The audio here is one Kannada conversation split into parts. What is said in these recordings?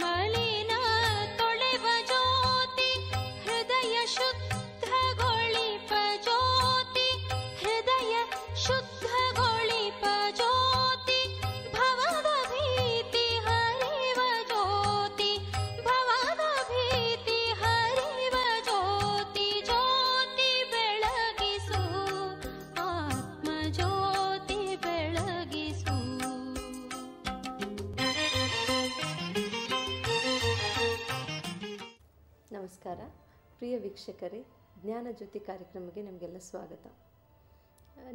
ಮಲಿನ ತೊಳೆವ ಜ್ಯೋತಿ ಹೃದಯ ಶುದ್ಧಗೊಳಿಪ ಜ್ಯೋತಿ ಹೃದಯ ಶುದ್ಧಗೊಳಿಪ ಜ್ಯೋತಿ ಭವದ ಭೀತಿ ಹರಿವ ಜ್ಯೋತಿ ಭವದ ಭೀತಿ ಹರಿವ ಜ್ಯೋತಿ ಜ್ಯೋತಿ ಬೆಳಗಿಸು ಆತ್ಮ ಜ್ಯೋತಿ ಬೆಳಗಿಸು. ನಮಸ್ಕಾರ ಪ್ರಿಯ ವೀಕ್ಷಕರೇ, ಜ್ಞಾನಜ್ಯೋತಿ ಕಾರ್ಯಕ್ರಮಕ್ಕೆ ನಮಗೆಲ್ಲ ಸ್ವಾಗತ.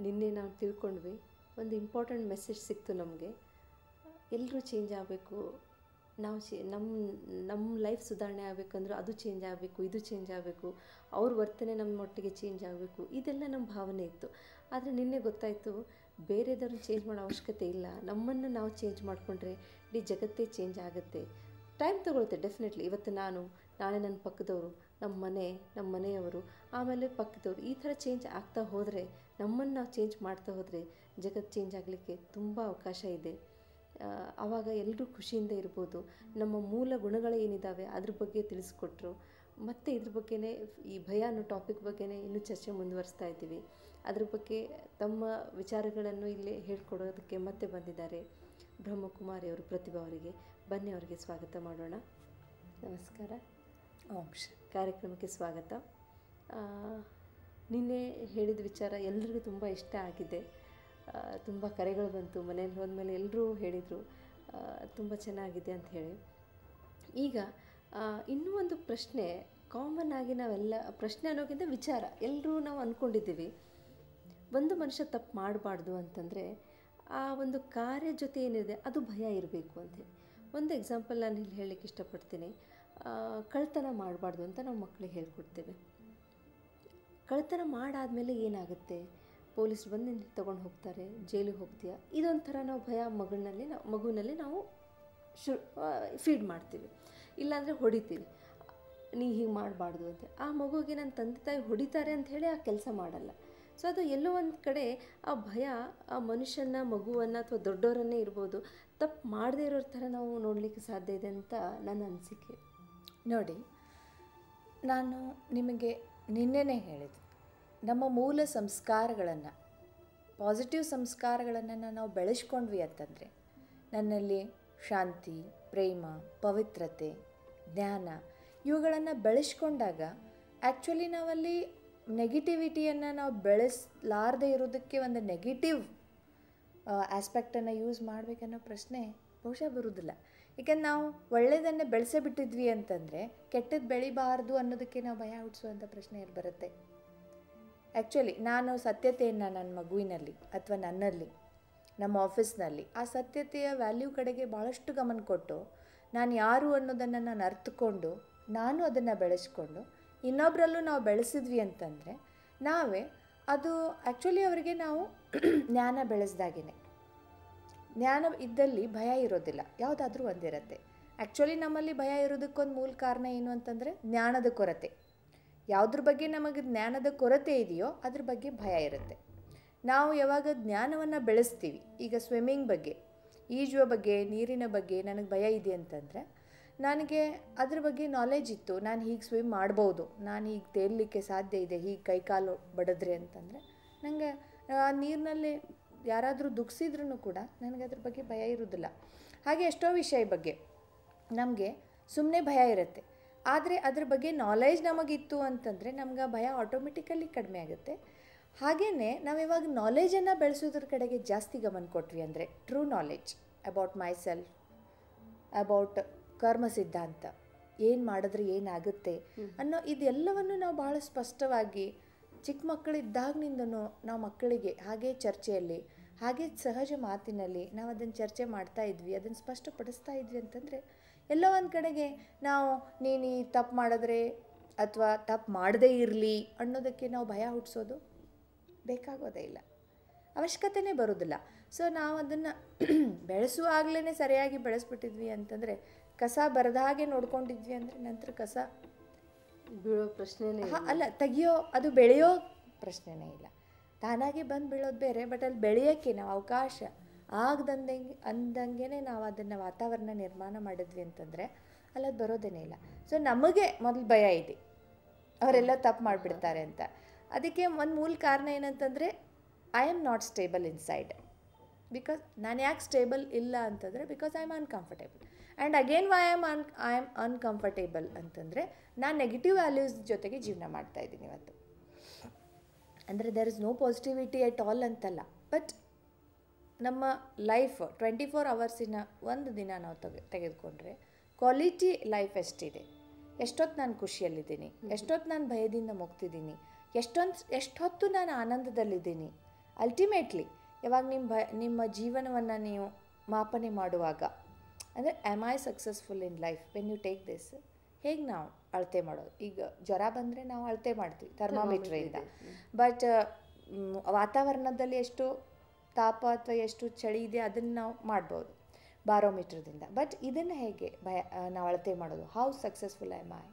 ನಿನ್ನೆ ನಾವು ತಿಳ್ಕೊಂಡ್ವಿ, ಒಂದು ಇಂಪಾರ್ಟೆಂಟ್ ಮೆಸೇಜ್ ಸಿಕ್ತು ನಮಗೆ. ಎಲ್ಲರೂ ಚೇಂಜ್ ಆಗಬೇಕು, ನಾವು ನಮ್ಮ ಲೈಫ್ ಸುಧಾರಣೆ ಆಗಬೇಕಂದ್ರೆ ಅದು ಚೇಂಜ್ ಆಗಬೇಕು, ಇದು ಚೇಂಜ್ ಆಗಬೇಕು, ಅವ್ರ ವರ್ತನೆ ನಮ್ಮೊಟ್ಟಿಗೆ ಚೇಂಜ್ ಆಗಬೇಕು, ಇದೆಲ್ಲ ನಮ್ಮ ಭಾವನೆ ಇತ್ತು. ಆದರೆ ನಿನ್ನೆ ಗೊತ್ತಾಯಿತು, ಬೇರೆದವ್ರನ್ನ ಚೇಂಜ್ ಮಾಡೋ ಅವಶ್ಯಕತೆ ಇಲ್ಲ. ನಮ್ಮನ್ನು ನಾವು ಚೇಂಜ್ ಮಾಡಿಕೊಂಡ್ರೆ ಇಡೀ ಜಗತ್ತೇ ಚೇಂಜ್ ಆಗುತ್ತೆ. ಟೈಮ್ ತೊಗೊಳುತ್ತೆ ಡೆಫಿನೆಟ್ಲಿ. ಇವತ್ತು ನಾನು, ನಾಳೆ ನನ್ನ ಪಕ್ಕದವರು, ನಮ್ಮ ಮನೆಯವರು, ಆಮೇಲೆ ಪಕ್ಕದವರು, ಈ ಥರ ಚೇಂಜ್ ಆಗ್ತಾ ಹೋದರೆ, ನಮ್ಮನ್ನು ನಾವು ಚೇಂಜ್ ಮಾಡ್ತಾ ಹೋದರೆ ಜಗತ್ತು ಚೇಂಜ್ ಆಗಲಿಕ್ಕೆ ತುಂಬ ಅವಕಾಶ ಇದೆ. ಆವಾಗ ಎಲ್ಲರೂ ಖುಷಿಯಿಂದ ಇರ್ಬೋದು. ನಮ್ಮ ಮೂಲ ಗುಣಗಳು ಏನಿದ್ದಾವೆ ಅದ್ರ ಬಗ್ಗೆ ತಿಳಿಸ್ಕೊಟ್ರು. ಮತ್ತು ಇದ್ರ ಬಗ್ಗೆನೇ, ಈ ಭಯ ಅನ್ನೋ ಟಾಪಿಕ್ ಬಗ್ಗೆನೇ ಇನ್ನೂ ಚರ್ಚೆ ಮುಂದುವರಿಸ್ತಾ ಇದ್ದೀವಿ. ಅದ್ರ ಬಗ್ಗೆ ತಮ್ಮ ವಿಚಾರಗಳನ್ನು ಇಲ್ಲಿ ಹೇಳ್ಕೊಡೋದಕ್ಕೆ ಮತ್ತೆ ಬಂದಿದ್ದಾರೆ ಬ್ರಹ್ಮಕುಮಾರಿ ಅವರು, ಪ್ರತಿಭಾ ಅವರಿಗೆ. ಬನ್ನಿ, ಅವರಿಗೆ ಸ್ವಾಗತ ಮಾಡೋಣ. ನಮಸ್ಕಾರ. ಕಾರ್ಯಕ್ರಮಕ್ಕೆ ಸ್ವಾಗತ. ನಿನ್ನೆ ಹೇಳಿದ ವಿಚಾರ ಎಲ್ರಿಗೂ ತುಂಬ ಇಷ್ಟ ಆಗಿದೆ. ತುಂಬ ಕರೆಗಳು ಬಂತು. ಮನೇಲಿ ಹೋದ್ಮೇಲೆ ಎಲ್ಲರೂ ಹೇಳಿದರು ತುಂಬ ಚೆನ್ನಾಗಿದೆ ಅಂತ ಹೇಳಿ. ಈಗ ಇನ್ನೂ ಒಂದು ಪ್ರಶ್ನೆ, ಕಾಮನ್ ಆಗಿ ನಾವೆಲ್ಲ ಪ್ರಶ್ನೆ ಅನ್ನೋಕ್ಕಿಂತ ವಿಚಾರ ಎಲ್ಲರೂ ನಾವು ಅಂದ್ಕೊಂಡಿದ್ದೀವಿ, ಒಂದು ಮನುಷ್ಯ ತಪ್ಪು ಮಾಡಬಾರ್ದು ಅಂತಂದರೆ ಆ ಒಂದು ಕಾರ್ಯ ಜೊತೆ ಏನಿದೆ ಅದು ಭಯ ಇರಬೇಕು ಅಂಥೇಳಿ. ಒಂದು ಎಕ್ಸಾಂಪಲ್ ನಾನು ಇಲ್ಲಿ ಹೇಳಲಿಕ್ಕೆ ಇಷ್ಟಪಡ್ತೀನಿ. ಕಳ್ತನ ಮಾಡಬಾರ್ದು ಅಂತ ನಾವು ಮಕ್ಕಳಿಗೆ ಹೇಳ್ಕೊಡ್ತೇವೆ. ಕಳ್ತನ ಮಾಡಾದಮೇಲೆ ಏನಾಗುತ್ತೆ, ಪೊಲೀಸ್ ಬಂದು ತೊಗೊಂಡು ಹೋಗ್ತಾರೆ, ಜೈಲಿಗೆ ಹೋಗ್ತೀಯಾ, ಇದೊಂಥರ ನಾವು ಭಯ ಮಗುವಿನಲ್ಲಿ ನಾವು ಫೀಡ್ ಮಾಡ್ತೀವಿ. ಇಲ್ಲಾಂದರೆ ಹೊಡಿತೀವಿ, ನೀ ಹೀಗೆ ಮಾಡಬಾರ್ದು ಅಂತ. ಆ ಮಗುವಿಗೆ ನನ್ನ ತಂದೆ ತಾಯಿ ಹೊಡಿತಾರೆ ಅಂಥೇಳಿ ಆ ಕೆಲಸ ಮಾಡಲ್ಲ. ಸೊ ಅದು ಎಲ್ಲೋ ಒಂದು ಕಡೆ ಆ ಭಯ ಆ ಮನುಷ್ಯನ, ಮಗುವನ್ನು ಅಥವಾ ದೊಡ್ಡವರನ್ನೇ ಇರ್ಬೋದು, ತಪ್ಪು ಮಾಡದೇ ಇರೋರ ಥರ ನಾವು ನೋಡಲಿಕ್ಕೆ ಸಾಧ್ಯ ಇದೆ ಅಂತ ನನ್ನ ಅನಿಸಿಕೆ. ನೋಡಿ, ನಾನು ನಿಮಗೆ ನಿನ್ನೆನೇ ಹೇಳಿದೆ, ನಮ್ಮ ಮೂಲ ಸಂಸ್ಕಾರಗಳನ್ನು, ಪಾಸಿಟಿವ್ ಸಂಸ್ಕಾರಗಳನ್ನು ನಾವು ಬೆಳೆಸ್ಕೊಂಡ್ವಿ ಅಂತಂದರೆ ನನ್ನಲ್ಲಿ ಶಾಂತಿ, ಪ್ರೇಮ, ಪವಿತ್ರತೆ, ಜ್ಞಾನ ಇವುಗಳನ್ನು ಬೆಳೆಸ್ಕೊಂಡಾಗ ಆ್ಯಕ್ಚುಲಿ ನಾವಲ್ಲಿ ನೆಗೆಟಿವಿಟಿಯನ್ನು ನಾವು ಬೆಳೆಸಲಾರದೆ ಇರೋದಕ್ಕೆ ಒಂದು ನೆಗೆಟಿವ್ ಆಸ್ಪೆಕ್ಟನ್ನು ಯೂಸ್ ಮಾಡಬೇಕನ್ನೋ ಪ್ರಶ್ನೆ ಬಹುಶಃ ಬರೋದಿಲ್ಲ. ಏಕೆಂದ್ರೆ ನಾವು ಒಳ್ಳೆಯದನ್ನೇ ಬೆಳೆಸೇ ಬಿಟ್ಟಿದ್ವಿ ಅಂತಂದರೆ ಕೆಟ್ಟದ್ದು ಬೆಳಿಬಾರ್ದು ಅನ್ನೋದಕ್ಕೆ ನಾವು ಭಯ ಹುಟ್ಟಿಸುವಂಥ ಪ್ರಶ್ನೆ ಎಲ್ಲಿ ಬರುತ್ತೆ. ಆ್ಯಕ್ಚುಲಿ ನಾನು ಸತ್ಯತೆಯನ್ನು ನನ್ನ ಮಗುವಿನಲ್ಲಿ ಅಥವಾ ನನ್ನಲ್ಲಿ, ನಮ್ಮ ಆಫೀಸ್ನಲ್ಲಿ ಆ ಸತ್ಯತೆಯ ವ್ಯಾಲ್ಯೂ ಕಡೆಗೆ ಭಾಳಷ್ಟು ಗಮನ ಕೊಟ್ಟು, ನಾನು ಯಾರು ಅನ್ನೋದನ್ನು ನಾನು ಅರ್ಥಕೊಂಡು ನಾನು ಅದನ್ನು ಬೆಳೆಸ್ಕೊಂಡು ಇನ್ನೊಬ್ಬರಲ್ಲೂ ನಾವು ಬೆಳೆಸಿದ್ವಿ ಅಂತಂದರೆ ನಾವೇ ಅದು ಆ್ಯಕ್ಚುಲಿ ಅವರಿಗೆ ನಾವು ಜ್ಞಾನ ಬೆಳೆಸ್ದಾಗೇ. ಜ್ಞಾನ ಇದ್ದಲ್ಲಿ ಭಯ ಇರೋದಿಲ್ಲ, ಯಾವುದಾದ್ರೂ ಒಂದಿರುತ್ತೆ. ಆ್ಯಕ್ಚುಲಿ ನಮ್ಮಲ್ಲಿ ಭಯ ಇರೋದಕ್ಕೊಂದು ಮೂಲ ಕಾರಣ ಏನು ಅಂತಂದರೆ ಜ್ಞಾನದ ಕೊರತೆ. ಯಾವುದ್ರ ಬಗ್ಗೆ ನಮಗೆ ಜ್ಞಾನದ ಕೊರತೆ ಇದೆಯೋ ಅದ್ರ ಬಗ್ಗೆ ಭಯ ಇರುತ್ತೆ. ನಾವು ಯಾವಾಗ ಜ್ಞಾನವನ್ನು ಬೆಳೆಸ್ತೀವಿ, ಈಗ ಸ್ವಿಮ್ಮಿಂಗ್ ಬಗ್ಗೆ, ಈಜುವ ಬಗ್ಗೆ, ನೀರಿನ ಬಗ್ಗೆ ನನಗೆ ಭಯ ಇದೆ ಅಂತಂದರೆ, ನನಗೆ ಅದ್ರ ಬಗ್ಗೆ ನಾಲೆಜ್ ಇತ್ತು, ನಾನು ಹೀಗೆ ಸ್ವಿಮ್ ಮಾಡ್ಬೋದು, ನಾನು ಹೀಗೆ ತೇಲಲಿಕ್ಕೆ ಸಾಧ್ಯ ಇದೆ, ಹೀಗೆ ಕೈಕಾಲು ಬಡಿದ್ರೆ ಅಂತಂದರೆ ನನಗೆ ಆ ನೀರಿನಲ್ಲಿ ಯಾರಾದರೂ ದುಗ್ಸಿದ್ರೂ ಕೂಡ ನನಗೆ ಅದ್ರ ಬಗ್ಗೆ ಭಯ ಇರೋದಿಲ್ಲ. ಹಾಗೆ ಎಷ್ಟೋ ವಿಷಯ ಬಗ್ಗೆ ನಮಗೆ ಸುಮ್ಮನೆ ಭಯ ಇರುತ್ತೆ, ಆದರೆ ಅದ್ರ ಬಗ್ಗೆ ನಾಲೆಜ್ ನಮಗಿತ್ತು ಅಂತಂದರೆ ನಮ್ಗೆ ಆ ಭಯ ಆಟೋಮೆಟಿಕಲಿ ಕಡಿಮೆ ಆಗುತ್ತೆ. ಹಾಗೆಯೇ ನಾವು ಇವಾಗ ನಾಲೆಜನ್ನು ಬೆಳೆಸೋದ್ರ ಕಡೆಗೆ ಜಾಸ್ತಿ ಗಮನ ಕೊಟ್ವಿ ಅಂದರೆ, true knowledge about my self, about ಕರ್ಮ ಸಿದ್ಧಾಂತ, ಏನು ಮಾಡಿದ್ರೆ ಏನಾಗುತ್ತೆ ಅನ್ನೋ ಇದೆಲ್ಲವನ್ನು ನಾವು ಭಾಳ ಸ್ಪಷ್ಟವಾಗಿ ಚಿಕ್ಕ ಮಕ್ಕಳಿದ್ದಾಗಿನಿಂದನೂ ನಾವು ಮಕ್ಕಳಿಗೆ ಹಾಗೆ ಚರ್ಚೆಯಲ್ಲಿ, ಹಾಗೆ ಸಹಜ ಮಾತಿನಲ್ಲಿ ನಾವು ಅದನ್ನು ಚರ್ಚೆ ಮಾಡ್ತಾ ಇದ್ವಿ, ಅದನ್ನು ಸ್ಪಷ್ಟಪಡಿಸ್ತಾ ಇದ್ವಿ ಅಂತಂದರೆ ಎಲ್ಲೋ ಒಂದು ಕಡೆಗೆ ನಾವು ನೀನು ಈ ತಪ್ಪು ಮಾಡಿದ್ರೆ ಅಥವಾ ತಪ್ಪು ಮಾಡದೇ ಇರಲಿ ಅನ್ನೋದಕ್ಕೆ ನಾವು ಭಯ ಹುಟ್ಟಿಸೋದು ಬೇಕಾಗೋದೇ ಇಲ್ಲ, ಅವಶ್ಯಕತೆನೇ ಬರೋದಿಲ್ಲ. ಸೊ ನಾವು ಅದನ್ನು ಬೆಳೆಸುವಾಗಲೇ ಸರಿಯಾಗಿ ಬೆಳೆಸ್ಬಿಟ್ಟಿದ್ವಿ ಅಂತಂದರೆ, ಕಸ ಬರದ ಹಾಗೆ ನೋಡ್ಕೊಂಡಿದ್ವಿ ಅಂದರೆ ನಂತರ ಕಸ ಬೀಳೋ ಪ್ರಶ್ನೆನೇ ಅಲ್ಲ, ತೆಗಿಯೋ ಅದು ಬೆಳೆಯೋ ಪ್ರಶ್ನೆನೇ ಇಲ್ಲ. ತಾನಾಗೆ ಬಂದು ಬೀಳೋದು ಬೇರೆ, ಬಟ್ ಅಲ್ಲಿ ಬೆಳೆಯೋಕ್ಕೆ ನಾವು ಅವಕಾಶ ಅಂದಂಗೆ ನಾವು ಅದನ್ನು ವಾತಾವರಣ ನಿರ್ಮಾಣ ಮಾಡಿದ್ವಿ ಅಂತಂದರೆ ಅಲ್ಲಿ ಅದು ಬರೋದೇನೇ ಇಲ್ಲ. ಸೊ ನಮಗೆ ಮೊದಲು ಭಯ ಇದೆ ಅವರೆಲ್ಲ ತಪ್ಪು ಮಾಡಿಬಿಡ್ತಾರೆ ಅಂತ. ಅದಕ್ಕೆ ಒಂದು ಮೂಲ ಕಾರಣ ಏನಂತಂದರೆ I am not stable inside. Because ನಾನು ಯಾಕೆ ಸ್ಟೇಬಲ್ ಇಲ್ಲ ಅಂತಂದರೆ because I am uncomfortable. And again why I am uncomfortable ಅಂತಂದರೆ ನಾನು ನೆಗೆಟಿವ್ ವ್ಯಾಲ್ಯೂಸ್ ಜೊತೆಗೆ ಜೀವನ ಮಾಡ್ತಾಯಿದ್ದೀನಿ ಇವತ್ತು. ಅಂದರೆ there is no positivity at all ಅಂತಲ್ಲ, ಬಟ್ ನಮ್ಮ ಲೈಫ್ 24 ಅವರ್ಸಿನ ಒಂದು ದಿನ ನಾವು ತೆಗೆದುಕೊಂಡ್ರೆ ಕ್ವಾಲಿಟಿ ಲೈಫ್ ಎಷ್ಟಿದೆ, ಎಷ್ಟೊತ್ತು ನಾನು ಖುಷಿಯಲ್ಲಿದ್ದೀನಿ, ಎಷ್ಟೊತ್ತು ನಾನು ಭಯದಿಂದ ಮುಗ್ತಿದ್ದೀನಿ, ಎಷ್ಟು ಹೊತ್ತು ನಾನು ಆನಂದದಲ್ಲಿದ್ದೀನಿ. ಅಲ್ಟಿಮೇಟ್ಲಿ ಯಾವಾಗ ನಿಮ್ಮ ಜೀವನವನ್ನು ನೀವು ಮಾಪನೆ ಮಾಡುವಾಗ ಅಂದರೆ am I successful in life when you take this. ಹೇಗೆ ನಾವು ಅಳತೆ ಮಾಡೋದು? ಈಗ ಜ್ವರ ಬಂದರೆ ನಾವು ಅಳತೆ ಮಾಡ್ತೀವಿ ಥರ್ಮಾಮೀಟ್ರಿಂದ, ಬಟ್ ವಾತಾವರಣದಲ್ಲಿ ಎಷ್ಟು ತಾಪ ಅಥವಾ ಎಷ್ಟು ಚಳಿ ಇದೆ ಅದನ್ನು ನಾವು ಮಾಡ್ಬೋದು ಬಾರೋಮೀಟ್ರದಿಂದ. ಬಟ್ ಇದನ್ನು ಹೇಗೆ ನಾವು ಅಳತೆ ಮಾಡೋದು? How successful am I?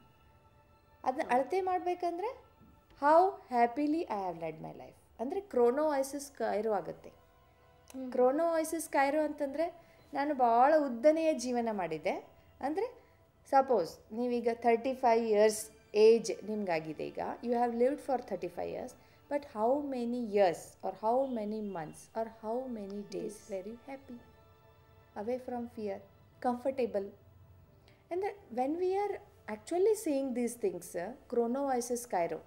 ಅದನ್ನ ಅಳತೆ ಮಾಡಬೇಕಂದ್ರೆ how happily I have led my life. ಅಂದರೆ ಕ್ರೋನೋವೈಸಿಸ್ ಕೈರೋ ಆಗುತ್ತೆ. ಕ್ರೋನೋವೈಸಿಸ್ ಕೈರೋ ಅಂತಂದರೆ ನಾನು ಭಾಳ ಉದ್ದನೆಯ ಜೀವನ ಮಾಡಿದ್ದೆ ಅಂದರೆ ಸಪೋಸ್ ನೀವೀಗ 35 ಇಯರ್ಸ್ ಏಜ್ ನಿಮಗಾಗಿದೆ, ಈಗ you have lived for 35 years, but how many years are how many months are how many days were you happy away from fear, comfortable? And when we are actually seeing these things, chronovisis cairo,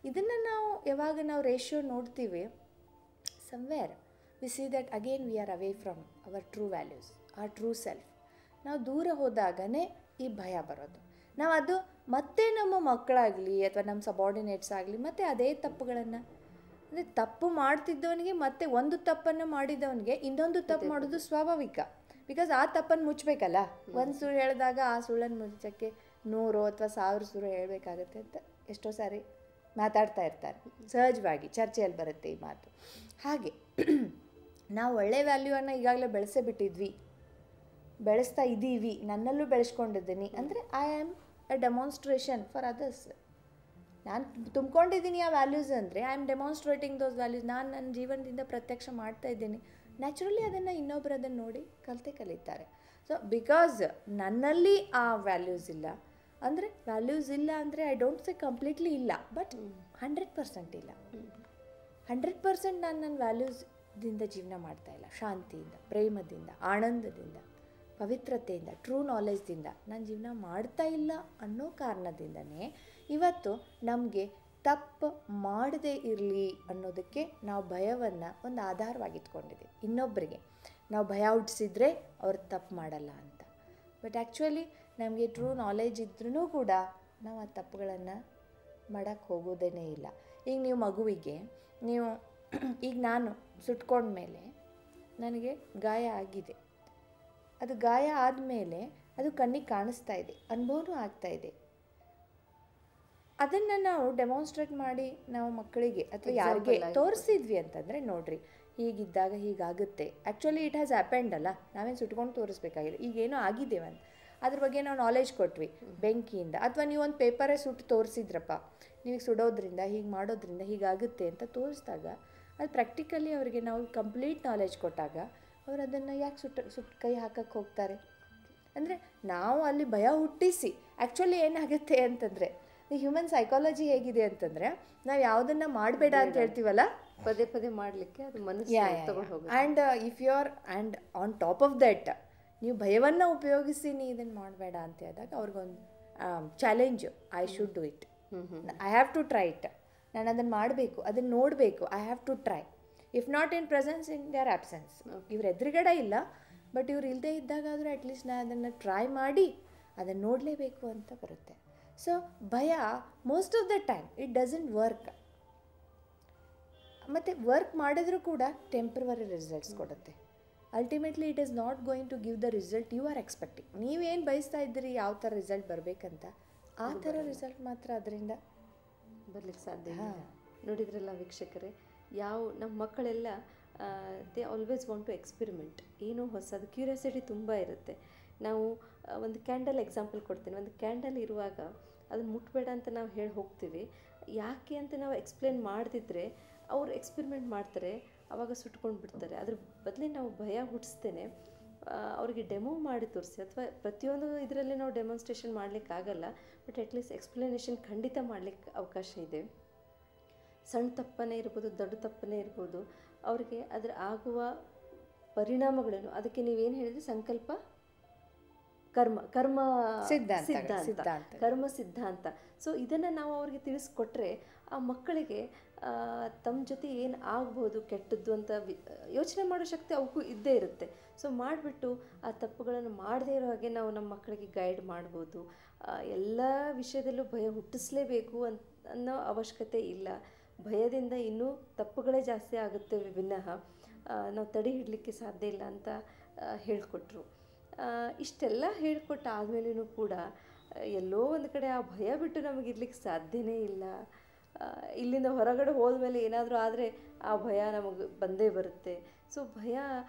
ಇದನ್ನು ನಾವು ಯಾವಾಗ ನಾವು ರೇಷಿಯೋ ನೋಡ್ತೀವಿ, somewhere we see that again we are away from our true values, our true self. ನಾವು ದೂರ ಹೋದಾಗನೇ ಈ ಭಯ ಬರೋದು. ನಾವು ಅದು ಮತ್ತೆ ನಮ್ಮ ಮಕ್ಕಳಾಗಲಿ ಅಥವಾ ನಮ್ಮ ಸಬಾರ್ಡಿನೇಟ್ಸ್ ಆಗಲಿ ಮತ್ತೆ ಅದೇ ತಪ್ಪುಗಳನ್ನು, ಅಂದರೆ ತಪ್ಪು ಮಾಡ್ತಿದ್ದವನಿಗೆ ಮತ್ತೆ ಒಂದು ತಪ್ಪನ್ನು ಮಾಡಿದವನಿಗೆ ಇನ್ನೊಂದು ತಪ್ಪು ಮಾಡೋದು ಸ್ವಾಭಾವಿಕ. ಬಿಕಾಸ್ ಆ ತಪ್ಪನ್ನು ಮುಚ್ಚಬೇಕಲ್ಲ. ಒಂದು ಸುಳ್ಳು ಹೇಳಿದಾಗ ಆ ಸುಳ್ಳನ್ನು ಮುಚ್ಚೋಕ್ಕೆ 100 ಅಥವಾ 1000 ಸುಳ್ಳು ಹೇಳಬೇಕಾಗತ್ತೆ ಅಂತ ಎಷ್ಟೋ ಸಾರಿ ಮಾತಾಡ್ತಾ ಇರ್ತಾರೆ. ಸಹಜವಾಗಿ ಚರ್ಚೆಯಲ್ಲಿ ಬರುತ್ತೆ ಈ ಮಾತು. ಹಾಗೆ ನಾವು ಒಳ್ಳೆ ವ್ಯಾಲ್ಯೂವನ್ನು ಈಗಾಗಲೇ ಬೆಳೆಸೇ ಬಿಟ್ಟಿದ್ವಿ, ಬೆಳೆಸ್ತಾ ಇದ್ದೀವಿ, ನನ್ನಲ್ಲೂ ಬೆಳೆಸ್ಕೊಂಡಿದ್ದೀನಿ ಅಂದರೆ I am A demonstration for others. ನಾನು ತುಂಬ್ಕೊಂಡಿದ್ದೀನಿ ಆ ವ್ಯಾಲ್ಯೂಸ್ ಅಂದರೆ ಐ ಆಮ್ ಡೆಮಾನ್ಸ್ಟ್ರೇಟಿಂಗ್ ದೋಸ್ ವ್ಯಾಲ್ಯೂಸ್. ನಾನು ನನ್ನ ಜೀವನದಿಂದ ಪ್ರತ್ಯಕ್ಷ ಮಾಡ್ತಾ ಇದ್ದೀನಿ. ನ್ಯಾಚುರಲಿ ಅದನ್ನು ಇನ್ನೊಬ್ಬರು ಅದನ್ನು ನೋಡಿ ಕಲಿತಾರೆ. ಸೊ ಬಿಕಾಸ್ ನನ್ನಲ್ಲಿ ಆ ವ್ಯಾಲ್ಯೂಸ್ ಇಲ್ಲ ಅಂದರೆ, ವ್ಯಾಲ್ಯೂಸ್ ಇಲ್ಲ ಅಂದರೆ ಐ ಡೋಂಟ್ ಸೇ ಕಂಪ್ಲೀಟ್ಲಿ ಇಲ್ಲ, ಬಟ್ 100% ಇಲ್ಲ. 100% ನಾನು ನನ್ನ ವ್ಯಾಲ್ಯೂಸ್ದಿಂದ ಜೀವನ ಮಾಡ್ತಾಯಿಲ್ಲ. ಶಾಂತಿಯಿಂದ, ಪ್ರೇಮದಿಂದ, ಆನಂದದಿಂದ, ಪವಿತ್ರತೆಯಿಂದ, ಟ್ರೂ ನಾಲೆಜ್ದಿಂದ ನಾನು ಜೀವನ ಮಾಡ್ತಾ ಇಲ್ಲ ಅನ್ನೋ ಕಾರಣದಿಂದನೇ ಇವತ್ತು ನಮಗೆ ತಪ್ಪು ಮಾಡದೇ ಇರಲಿ ಅನ್ನೋದಕ್ಕೆ ನಾವು ಭಯವನ್ನು ಒಂದು ಆಧಾರವಾಗಿಟ್ಕೊಂಡಿದ್ದೀವಿ. ಇನ್ನೊಬ್ಬರಿಗೆ ನಾವು ಭಯ ಹುಟ್ಟಿಸಿದ್ರೆ ಅವ್ರು ತಪ್ಪು ಮಾಡಲ್ಲ ಅಂತ. ಬಟ್ ಆ್ಯಕ್ಚುಲಿ ನಮಗೆ ಟ್ರೂ ನಾಲೆಜ್ ಇದ್ರೂ ಕೂಡ ನಾವು ಆ ತಪ್ಪುಗಳನ್ನು ಮಾಡೋಕ್ಕೆ ಹೋಗೋದೇ ಇಲ್ಲ. ಈಗ ನೀವು ಮಗುವಿಗೆ ನೀವು ಈಗ ನಾನು ಸುಟ್ಕೊಂಡ್ಮೇಲೆ ನನಗೆ ಗಾಯ ಆಗಿದೆ, ಅದು ಗಾಯ ಆದಮೇಲೆ ಅದು ಕಣ್ಣಿಗೆ ಕಾಣಿಸ್ತಾ ಇದೆ, ಅನುಭವನೂ ಆಗ್ತಾಯಿದೆ. ಅದನ್ನು ನಾವು ಡೆಮಾನ್ಸ್ಟ್ರೇಟ್ ಮಾಡಿ ನಾವು ಮಕ್ಕಳಿಗೆ ಅಥವಾ ಯಾರಿಗೆ ತೋರಿಸಿದ್ವಿ ಅಂತಂದರೆ, ನೋಡ್ರಿ ಹೀಗಿದ್ದಾಗ ಹೀಗಾಗುತ್ತೆ, ಆ್ಯಕ್ಚುಲಿ ಇಟ್ ಹ್ಯಾಸ್ ಹ್ಯಾಪೆಂಡ್ ಅಲ್ಲ, ನಾವೇನು ಸುಟ್ಕೊಂಡು ತೋರಿಸ್ಬೇಕಾಗಿಲ್ಲ, ಈಗೇನೋ ಆಗಿದ್ದೇವಂತ ಅದ್ರ ಬಗ್ಗೆ ನಾವು ನಾಲೆಜ್ ಕೊಟ್ವಿ ಬೆಂಕಿಯಿಂದ. ಅಥವಾ ನೀವು ಒಂದು ಪೇಪರೇ ಸುಟ್ಟು ತೋರಿಸಿದ್ರಪ್ಪ, ನೀವು ಸುಡೋದ್ರಿಂದ ಹೀಗೆ ಮಾಡೋದ್ರಿಂದ ಹೀಗಾಗುತ್ತೆ ಅಂತ ತೋರಿಸಿದಾಗ ಅದು ಪ್ರಾಕ್ಟಿಕಲಿ ಅವರಿಗೆ ನಾವು ಕಂಪ್ಲೀಟ್ ನಾಲೆಜ್ ಕೊಟ್ಟಾಗ ಅವರು ಅದನ್ನು ಯಾಕೆ ಸುಟ್ಟು ಕೈ ಹಾಕಕ್ಕೆ ಹೋಗ್ತಾರೆ? ಅಂದರೆ ನಾವು ಅಲ್ಲಿ ಭಯ ಹುಟ್ಟಿಸಿ ಆ್ಯಕ್ಚುಲಿ ಏನಾಗುತ್ತೆ ಅಂತಂದರೆ, ಹ್ಯೂಮನ್ ಸೈಕಾಲಜಿ ಹೇಗಿದೆ ಅಂತಂದರೆ, ನಾವು ಯಾವುದನ್ನು ಮಾಡಬೇಡ ಅಂತ ಹೇಳ್ತೀವಲ್ಲ ಪದೇ ಪದೇ ಮಾಡಲಿಕ್ಕೆ ಅದು ಮನಸ್ಸು ತಗೊಂಡು ಹೋಗುತ್ತೆ. And if you are and on top of that ನೀವು ಭಯವನ್ನು ಉಪಯೋಗಿಸಿ ನೀ ಇದನ್ನು ಮಾಡಬೇಡ ಅಂತ ಹೇಳಿದಾಗ ಅವ್ರಿಗೊಂದು challenge, I should do it, I have to try it, ನಾನು ಅದನ್ನು ಮಾಡಬೇಕು, ಅದನ್ನು ನೋಡಬೇಕು, I have to try. If not in presence, in their absence. ಇವ್ರ ಎದುರುಗಡೆ ಇಲ್ಲ, ಬಟ್ ಇವ್ರು ಇಲ್ಲದೆ ಇದ್ದಾಗಾದರೂ ಅಟ್ಲೀಸ್ಟ್ ನಾನು ಅದನ್ನು ಟ್ರೈ ಮಾಡಿ ಅದನ್ನು ನೋಡಲೇಬೇಕು ಅಂತ ಬರುತ್ತೆ. ಸೊ ಭಯ most of the time it doesn't work. ಮತ್ತು ವರ್ಕ್ ಮಾಡಿದ್ರೂ ಕೂಡ ಟೆಂಪ್ರವರಿ ರಿಸಲ್ಟ್ಸ್ ಕೊಡುತ್ತೆ. Ultimately it is not going to give the result you are expecting. ನೀವೇನು ಬಯಸ್ತಾ ಇದ್ದೀರಿ ಯಾವ ಥರ ರಿಸಲ್ಟ್ ಬರಬೇಕಂತ, ಆ ಥರ ರಿಸಲ್ಟ್ ಮಾತ್ರ ಅದರಿಂದ ಬರಲಿಕ್ಕೆ ಸಾಧ್ಯ ಇಲ್ಲ. ನೋಡಿದ್ರಲ್ಲ ವೀಕ್ಷಕರೇ, ನಮ್ಮ ಮಕ್ಕಳೆಲ್ಲ they always want to experiment, ಏನೋ ಹೊಸದು, ಕ್ಯೂರಿಯಾಸಿಟಿ ತುಂಬ ಇರುತ್ತೆ. ನಾವು ಒಂದು ಕ್ಯಾಂಡಲ್ ಎಕ್ಸಾಂಪಲ್ ಕೊಡ್ತೀನಿ. ಒಂದು ಕ್ಯಾಂಡಲ್ ಇರುವಾಗ ಅದನ್ನು ಮುಟ್ಬೇಡ ಅಂತ ನಾವು ಹೇಳಿ ಹೋಗ್ತೀವಿ. ಯಾಕೆ ಅಂತ ನಾವು ಎಕ್ಸ್ಪ್ಲೇನ್ ಮಾಡದಿದ್ದರೆ ಅವರು ಎಕ್ಸ್ಪೆರಿಮೆಂಟ್ ಮಾಡ್ತಾರೆ, ಆವಾಗ ಸುಟ್ಕೊಂಡು ಬಿಡ್ತಾರೆ. ಅದ್ರ ಬದಲೇ ನಾವು ಭಯ ಹುಟ್ಟಿಸ್ತೇನೆ ಅವರಿಗೆ ಡೆಮೋ ಮಾಡಿ ತೋರಿಸಿ, ಅಥವಾ ಪ್ರತಿಯೊಂದು ಇದರಲ್ಲಿ ನಾವು ಡೆಮಾನ್ಸ್ಟ್ರೇಷನ್ ಮಾಡಲಿಕ್ಕಾಗಲ್ಲ, ಬಟ್ ಅಟ್ಲೀಸ್ಟ್ ಎಕ್ಸ್ಪ್ಲನೇಷನ್ ಖಂಡಿತ ಮಾಡಲಿಕ್ಕೆ ಅವಕಾಶ ಇದೆ. ಸಣ್ಣ ತಪ್ಪನೇ ಇರ್ಬೋದು, ದೊಡ್ಡ ತಪ್ಪನೇ ಇರ್ಬೋದು, ಅವರಿಗೆ ಅದರ ಆಗುವ ಪರಿಣಾಮಗಳೇನು, ಅದಕ್ಕೆ ನೀವೇನು ಹೇಳಿದ್ರೆ ಸಂಕಲ್ಪ ಕರ್ಮ ಸಿದ್ಧಾಂತ. ಸೊ ಇದನ್ನು ನಾವು ಅವ್ರಿಗೆ ತಿಳಿಸ್ಕೊಟ್ರೆ ಆ ಮಕ್ಕಳಿಗೆ ತಮ್ಮ ಜೊತೆ ಏನು ಆಗ್ಬೋದು ಕೆಟ್ಟದ್ದು ಅಂತ ಯೋಚನೆ ಮಾಡೋ ಶಕ್ತಿ ಅವಕ್ಕೂ ಇದ್ದೇ ಇರುತ್ತೆ. ಸೊ ಮಾಡಿಬಿಟ್ಟು ಆ ತಪ್ಪುಗಳನ್ನು ಮಾಡದೇ ಇರೋ ಹಾಗೆ ನಾವು ನಮ್ಮ ಮಕ್ಕಳಿಗೆ ಗೈಡ್ ಮಾಡ್ಬೋದು. ಎಲ್ಲ ವಿಷಯದಲ್ಲೂ ಭಯ ಹುಟ್ಟಿಸ್ಲೇಬೇಕು ಅನ್ನೋ ಅವಶ್ಯಕತೆ ಇಲ್ಲ. ಭಯದಿಂದ ಇನ್ನೂ ತಪ್ಪುಗಳೇ ಜಾಸ್ತಿ ಆಗುತ್ತೆ ವಿನಃ ನಾವು ತಡೆ ಹಿಡಲಿಕ್ಕೆ ಸಾಧ್ಯ ಇಲ್ಲ ಅಂತ ಹೇಳಿಕೊಟ್ರು. ಇಷ್ಟೆಲ್ಲ ಹೇಳಿಕೊಟ್ಟ ಆದಮೇಲೂ ಕೂಡ ಎಲ್ಲೋ ಒಂದು ಕಡೆ ಆ ಭಯ ಬಿಟ್ಟು ನಮಗಿರ್ಲಿಕ್ಕೆ ಸಾಧ್ಯನೇ ಇಲ್ಲ. ಇಲ್ಲಿಂದ ಹೊರಗಡೆ ಹೋದ್ಮೇಲೆ ಏನಾದರೂ ಆದರೆ ಆ ಭಯ ನಮಗೆ ಬಂದೇ ಬರುತ್ತೆ. ಸೊ ಭಯ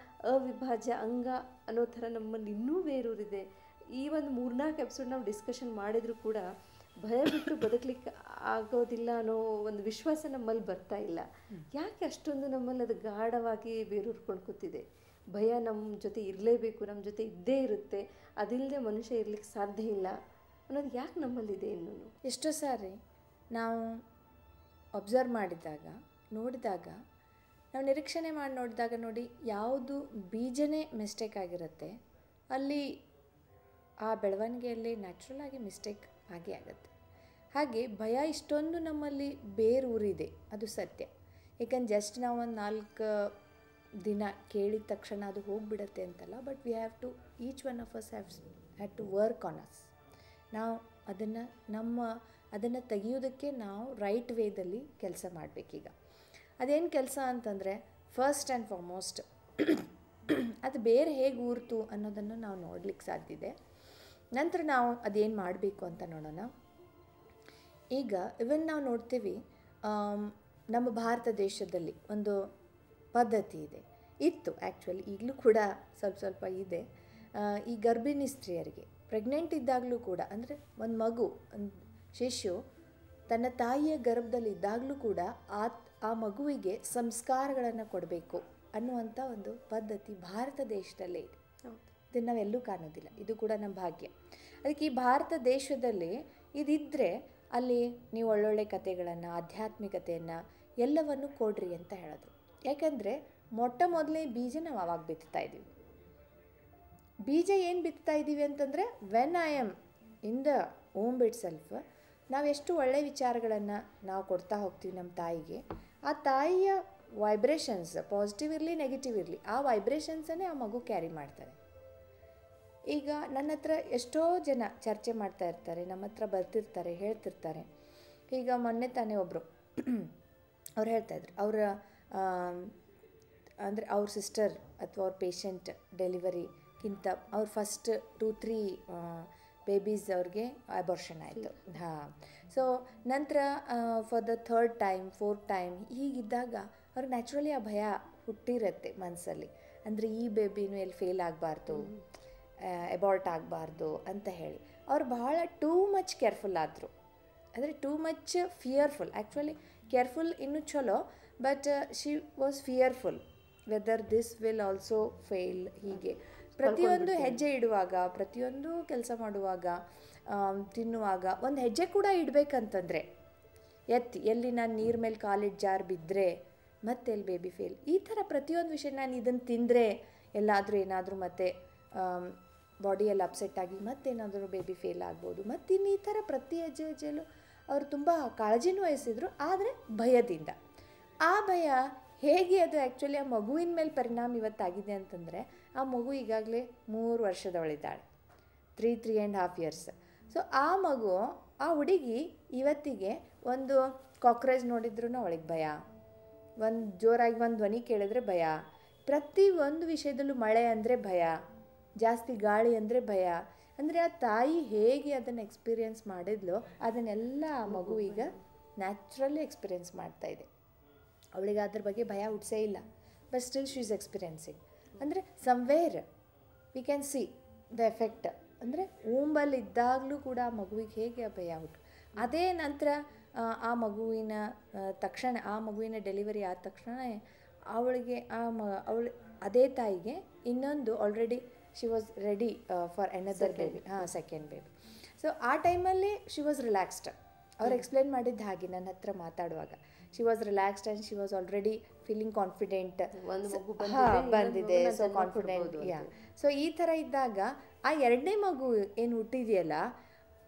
ಅವಿಭಾಜ್ಯ ಅಂಗ ಅನ್ನೋ ಥರ ನಮ್ಮಲ್ಲಿ ಇನ್ನೂ ಬೇರೂರಿದೆ. ಈ ಒಂದು 3-4 ಎಪಿಸೋಡ್ ನಾವು ಡಿಸ್ಕಷನ್ ಮಾಡಿದರೂ ಕೂಡ ಭಯ ಬಿಟ್ಟು ಬದುಕಲಿಕ್ಕೆ ಆಗೋದಿಲ್ಲ ಅನ್ನೋ ಒಂದು ವಿಶ್ವಾಸ ನಮ್ಮಲ್ಲಿ ಬರ್ತಾ ಇಲ್ಲ. ಯಾಕೆ ಅಷ್ಟೊಂದು ನಮ್ಮಲ್ಲಿ ಅದು ಗಾಢವಾಗಿ ಬೇರೂರ್ಕೊಂಡು ಕೂತಿದೆ? ಭಯ ನಮ್ಮ ಜೊತೆ ಇರಲೇಬೇಕು, ನಮ್ಮ ಜೊತೆ ಇದ್ದೇ ಇರುತ್ತೆ, ಅದಿಲ್ಲದೆ ಮನುಷ್ಯ ಇರಲಿಕ್ಕೆ ಸಾಧ್ಯ ಇಲ್ಲ ಅನ್ನೋದು ಯಾಕೆ ನಮ್ಮಲ್ಲಿದೆ? ಇನ್ನೂ ಎಷ್ಟೋ ಸಾರಿ ನಾವು ಅಬ್ಸರ್ವ್ ಮಾಡಿದಾಗ ನೋಡಿದಾಗ ನಾವು ನಿರೀಕ್ಷಣೆ ಮಾಡಿ ನೋಡಿದಾಗ ನೋಡಿ ಯಾವುದು ಬೀಜನೇ ಮಿಸ್ಟೇಕ್ ಆಗಿರುತ್ತೆ ಅಲ್ಲಿ ಆ ಬೆಳವಣಿಗೆಯಲ್ಲಿ ನ್ಯಾಚುರಲ್ ಆಗಿ ಮಿಸ್ಟೇಕ್ ಆಗೇ ಆಗುತ್ತೆ. ಹಾಗೆ ಭಯ ಇಷ್ಟೊಂದು ನಮ್ಮಲ್ಲಿ ಬೇರೂರಿದೆ, ಅದು ಸತ್ಯ. ಏಕೆಂದ್ರೆ ಜಸ್ಟ್ ನಾವು ಒಂದು 4 ದಿನ ಕೇಳಿದ ತಕ್ಷಣ ಅದು ಹೋಗಿಬಿಡುತ್ತೆ ಅಂತಲ್ಲ, but we have to each one of us have to work on us. ನಾವು ಅದನ್ನು ತೆಗಿಯೋದಕ್ಕೆ ನಾವು ರೈಟ್ ವೇದಲ್ಲಿ ಕೆಲಸ ಮಾಡಬೇಕೀಗ. ಅದೇನು ಕೆಲಸ ಅಂತಂದರೆ ಫಸ್ಟ್ ಆ್ಯಂಡ್ ಫಾರ್ಮೋಸ್ಟ್ ಅದು ಬೇರೆ ಹೇಗೆ ಊರ್ತು ಅನ್ನೋದನ್ನು ನಾವು ನೋಡ್ಲಿಕ್ಕೆ ಸಾಧ್ಯ ಇದೆ. ನಂತರ ನಾವು ಅದೇನು ಮಾಡಬೇಕು ಅಂತ ನೋಡೋಣ. ಈಗ ಇವನ್ ನಾವು ನೋಡ್ತೀವಿ, ನಮ್ಮ ಭಾರತ ದೇಶದಲ್ಲಿ ಒಂದು ಪದ್ಧತಿ ಇದೆ, ಇತ್ತು ಆ್ಯಕ್ಚುಲಿ, ಈಗಲೂ ಕೂಡ ಸ್ವಲ್ಪ ಇದೆ. ಈ ಗರ್ಭಿಣಿ ಸ್ತ್ರೀಯರಿಗೆ ಪ್ರೆಗ್ನೆಂಟ್ ಇದ್ದಾಗಲೂ ಕೂಡ, ಅಂದರೆ ಒಂದು ಮಗು, ಒಂದು ಶಿಶು ತನ್ನ ತಾಯಿಯ ಗರ್ಭದಲ್ಲಿ ಇದ್ದಾಗಲೂ ಕೂಡ ಆ ಮಗುವಿಗೆ ಸಂಸ್ಕಾರಗಳನ್ನು ಕೊಡಬೇಕು ಅನ್ನುವಂಥ ಒಂದು ಪದ್ಧತಿ ಭಾರತ ದೇಶದಲ್ಲೇ ಇದೆ. ಇದನ್ನು ನಾವೆಲ್ಲೂ ಕಾಣೋದಿಲ್ಲ, ಇದು ಕೂಡ ನಮ್ಮ ಭಾಗ್ಯ. ಅದಕ್ಕೆ ಈ ಭಾರತ ದೇಶದಲ್ಲಿ ಇದಿದ್ದರೆ ಅಲ್ಲಿ ನೀವು ಒಳ್ಳೊಳ್ಳೆ ಕಥೆಗಳನ್ನು, ಆಧ್ಯಾತ್ಮಿಕತೆಯನ್ನು ಎಲ್ಲವನ್ನು ಕೊಡ್ರಿ ಅಂತ ಹೇಳಿದ್ರು. ಯಾಕಂದರೆ ಮೊದಲೇ ಬೀಜ ನಾವು ಆವಾಗ ಬಿತ್ತಾ ಇದ್ದೀವಿ. ಬೀಜ ಏನು ಬಿತ್ತಾ ಇದ್ದೀವಿ ಅಂತಂದರೆ when I am in the home ಇಟ್ ಸೆಲ್ಫ್, ನಾವೆಷ್ಟು ಒಳ್ಳೆಯ ವಿಚಾರಗಳನ್ನು ನಾವು ಕೊಡ್ತಾ ಹೋಗ್ತೀವಿ ನಮ್ಮ ತಾಯಿಗೆ, ಆ ತಾಯಿಯ ವೈಬ್ರೇಷನ್ಸ್ ಪಾಸಿಟಿವ್ ಇರಲಿ ನೆಗೆಟಿವ್ ಇರಲಿ ಆ ವೈಬ್ರೇಷನ್ಸನ್ನೇ ಆ ಮಗು ಕ್ಯಾರಿ ಮಾಡ್ತಾರೆ. ಈಗ ನನ್ನ ಹತ್ರ ಎಷ್ಟೋ ಜನ ಚರ್ಚೆ ಮಾಡ್ತಾ ಇರ್ತಾರೆ, ನಮ್ಮ ಹತ್ರ ಬರ್ತಿರ್ತಾರೆ, ಹೇಳ್ತಿರ್ತಾರೆ. ಈಗ ಮೊನ್ನೆ ತಾನೇ ಒಬ್ಬರು ಅವ್ರು ಹೇಳ್ತಾಯಿದ್ರು, ಅಂದರೆ ಅವ್ರ ಸಿಸ್ಟರ್ ಅಥವಾ ಅವ್ರ ಪೇಷಂಟ್ ಡೆಲಿವರಿಗಿಂತ ಅವ್ರ ಫಸ್ಟ್ 2-3 ಬೇಬೀಸ್ ಅವ್ರಿಗೆ ಅಬಾರ್ಷನ್ ಆಯಿತು. ಸೊ ನಂತರ for the 3rd time 4th time ಹೀಗಿದ್ದಾಗ ಅವ್ರಿಗೆ ನ್ಯಾಚುರಲಿ ಆ ಭಯ ಹುಟ್ಟಿರುತ್ತೆ ಮನಸ್ಸಲ್ಲಿ. ಅಂದರೆ ಈ ಬೇಬಿನೂ ಎಲ್ಲಿ ಫೇಲ್ ಆಗಬಾರ್ದು, ಅಬಾರ್ಟ್ ಆಗಬಾರ್ದು ಅಂತ ಹೇಳಿ ಅವ್ರು ಬಹಳ ಟೂ ಮಚ್ ಕೇರ್ಫುಲ್ ಆದರು. ಅಂದರೆ too much fearful. Actually careful ಇನ್ನೂ ಚಲೋ, but she was fearful weather this will also fail. ಹೀಗೆ ಪ್ರತಿಯೊಂದು ಹೆಜ್ಜೆ ಇಡುವಾಗ, ಪ್ರತಿಯೊಂದು ಕೆಲಸ ಮಾಡುವಾಗ, ತಿನ್ನುವಾಗ ಒಂದು ಹೆಜ್ಜೆ ಕೂಡ ಇಡಬೇಕಂತಂದರೆ ಎಲ್ಲಿ ನಾನು ನೀರು ಮೇಲೆ ಕಾಲಿಟ್ಟು ಜಾರ್ ಬಿದ್ದರೆ ಮತ್ತೆ ಎಲ್ಲಿ ಬೇಬಿ ಫೇಲ್, ಈ ಥರ ಪ್ರತಿಯೊಂದು ವಿಷಯ ನಾನು ಇದನ್ನು ತಿಂದರೆ ಎಲ್ಲಾದರೂ ಏನಾದರೂ ಮತ್ತೆ ಬಾಡಿಯಲ್ಲಿ ಅಪ್ಸೆಟ್ ಆಗಿ ಮತ್ತೇನಾದರೂ ಬೇಬಿ ಫೇಲ್ ಆಗ್ಬೋದು. ಮತ್ತು ಇನ್ನು ಈ ಥರ ಪ್ರತಿ ಹೆಜ್ಜೆಯಲ್ಲೂ ಅವರು ತುಂಬ ಕಾಳಜಿನೂ ವಹಿಸಿದ್ರು, ಆದರೆ ಭಯದಿಂದ. ಆ ಭಯ ಹೇಗೆ ಅದು ಆ್ಯಕ್ಚುಲಿ ಆ ಮಗುವಿನ ಮೇಲೆ ಪರಿಣಾಮ ಇವತ್ತಾಗಿದೆ ಅಂತಂದರೆ, ಆ ಮಗು ಈಗಾಗಲೇ 3 ವರ್ಷದವಳಿದ್ದಾಳೆ, 3.5 years. ಸೊ ಆ ಮಗು, ಆ ಹುಡುಗಿ ಇವತ್ತಿಗೆ ಒಂದು ಕಾಕ್ರೋಚ್ ನೋಡಿದ್ರೂ ಅವಳಿಗೆ ಭಯ, ಒಂದು ಜೋರಾಗಿ ಒಂದು ಧ್ವನಿ ಕೇಳಿದ್ರೆ ಭಯ, ಪ್ರತಿ ಒಂದು ವಿಷಯದಲ್ಲೂ ಮಳೆ ಅಂದರೆ ಭಯ, ಜಾಸ್ತಿ ಗಾಳಿ ಅಂದರೆ ಭಯ. ಅಂದರೆ ಆ ತಾಯಿ ಹೇಗೆ ಅದನ್ನು ಎಕ್ಸ್ಪೀರಿಯೆನ್ಸ್ ಮಾಡಿದ್ಲೋ ಅದನ್ನೆಲ್ಲ ಆ ಮಗು ಈಗ ನ್ಯಾಚುರಲಿ ಎಕ್ಸ್ಪೀರಿಯೆನ್ಸ್ ಮಾಡ್ತಾಯಿದೆ. ಅವಳಿಗೆ ಅದ್ರ ಬಗ್ಗೆ ಭಯ ಹುಟ್ಟಿಸೇ ಇಲ್ಲ, ಬಟ್ ಸ್ಟಿಲ್ ಶಿ ಈಸ್ ಎಕ್ಸ್ಪೀರಿಯೆನ್ಸಿಂಗ್. ಅಂದರೆ somewhere we can see the effect. ಅಂದರೆ ಊಂಬಲ್ಲಿ ಇದ್ದಾಗಲೂ ಕೂಡ ಆ ಮಗುವಿಗೆ ಹೇಗೆ ಆ ಭಯ ಹುಟ್ಟು, ಅದೇ ನಂತರ ಆ ಮಗುವಿನ ತಕ್ಷಣ, ಆ ಮಗುವಿನ ಡೆಲಿವರಿ ಆದ ತಕ್ಷಣ ಅವಳಿಗೆ ಅವಳು ಅದೇ ತಾಯಿಗೆ ಇನ್ನೊಂದು already she was ready for another baby, second baby. So ಆ ಟೈಮಲ್ಲಿ ಶಿ ವಾಸ್ ರಿಲ್ಯಾಕ್ಸ್ಡ್. ಅವ್ರು ಎಕ್ಸ್ಪ್ಲೇನ್ ಮಾಡಿದ್ದು ಹಾಗೆ ನನ್ನ ಹತ್ರ ಮಾತಾಡುವಾಗ, she was relaxed and she was already feeling confident. ಬಂದಿದೆ, ಸೊ ಕಾನ್ಫಿಡೆಂಟ್. ಸೊ ಈ ಥರ ಇದ್ದಾಗ ಆ ಎರಡನೇ ಮಗು ಏನು ಹುಟ್ಟಿದೆಯಲ್ಲ,